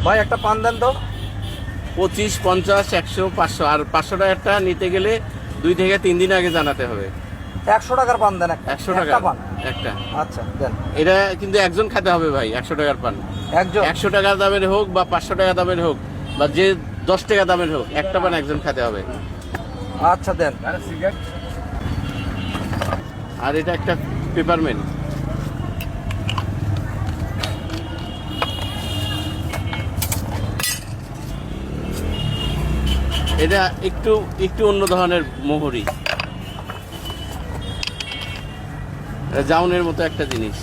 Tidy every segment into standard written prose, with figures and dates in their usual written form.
ভাই একটা পান দেন তো। 25, 50, 100, 500। আর 500 টাকারটা নিতে গেলে 2 থেকে 3 দিন আগে জানাতে হবে। 100 টাকার পান দেন। 100 টাকা একটা পান একটা। আচ্ছা দেন। এটা কিন্তু একজন খেতে হবে ভাই। 100 টাকার পান একজন 100 টাকা দামের হোক বা 500 টাকা দামের হোক বা যে 10 টাকা দামের হোক, একটা পান একজন খেতে হবে। আচ্ছা দেন। আর এটা একটা পেপারমেন্ট। এটা একটু একটু অন্য ধরনের মোহরি, জাউনের মতো একটা জিনিস।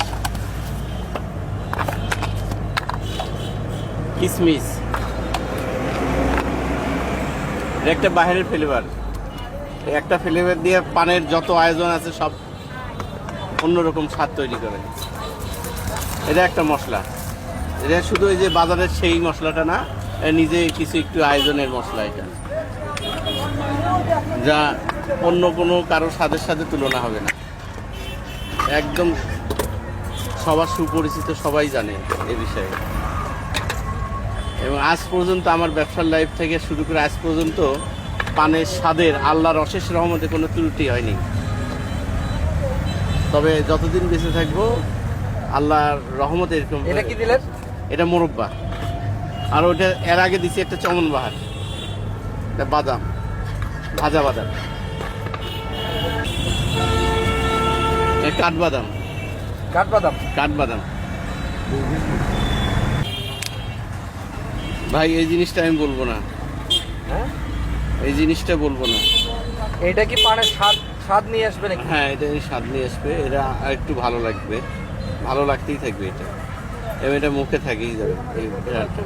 কিসমিস, এটা একটা বাইরের ফ্লেভার। একটা ফ্লেভার দিয়ে পানের যত আয়োজন আছে সব অন্যরকম স্বাদ তৈরি করে। এটা একটা মশলা, এটা শুধু এই যে বাজারের সেই মশলাটা না, নিজে কিছু একটু আয়োজনের মশলা। এটা যা অন্য কোনো কারো স্বাদের সাথে তুলনা হবে না। একদম সবার সুপরিচিত, সবাই জানে এ বিষয়ে। এবং আজ পর্যন্ত আমার ব্যবসার লাইফ থেকে শুরু করে আজ পর্যন্ত পানের স্বাদের আল্লাহর অশেষ রহমতে কোনো ত্রুটি হয়নি। তবে যতদিন বেঁচে থাকবো আল্লাহর রহমতে এরকম। এটা কি দিলেন? এটা মোরব্বা। আর ওটা এর আগে দিছি একটা চমন বাহার, এটা বাদাম, ভাজা বাদাম, কাঠবাদাম। কাঠবাদাম। কাঠবাদাম ভাই, এই জিনিসটা আমি বলবো না, হ্যাঁ এই জিনিসটা বলবো না। এটা কি পানের স্বাদ স্বাদ নিয়ে আসবে নাকি? হ্যাঁ, এটা স্বাদ নিয়ে আসবে। এটা আর একটু ভালো লাগবে, ভালো লাগতেই থাকবে এটা। এবং এটা মুখে থাকেই যাবে এই বিড়ালটা।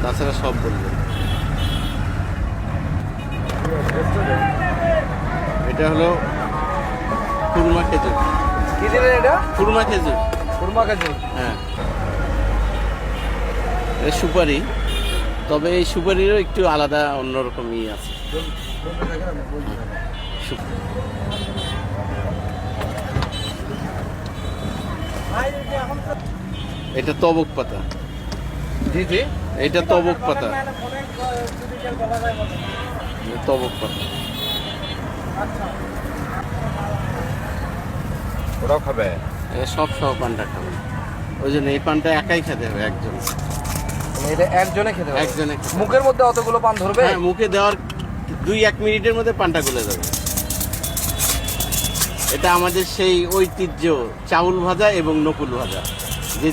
তাছাড়া সব বলবে। এটা হলো খুরমা খেজুর। কি দিলেন এটা? খুরমা খেজুর। খুরমা খেজুর। হ্যাঁ, এটা সুপারি, তবে এই সুপারিরও একটু আলাদা অন্যরকম ই আছে। এটা তবক পাতা। জি জি। এটা তবক পাতা, তবক পাতা। ওরাও খাবে? এটা সব সহ পানটা খাবে, ওই জন্য এই পানটা একাই খেতে হবে একজন। এটা একজনে খেতে হবে? একজনে খেতে হবে। মুখের মধ্যে অতগুলো পান ধরবে? হ্যাঁ, মুখে দেওয়ার 2-1 মিনিটের মধ্যে পানটা গলে যাবে। এটা আমাদের সেই ঐতিহ্য চাউল ভাজা এবং নকুল ভাজা, যে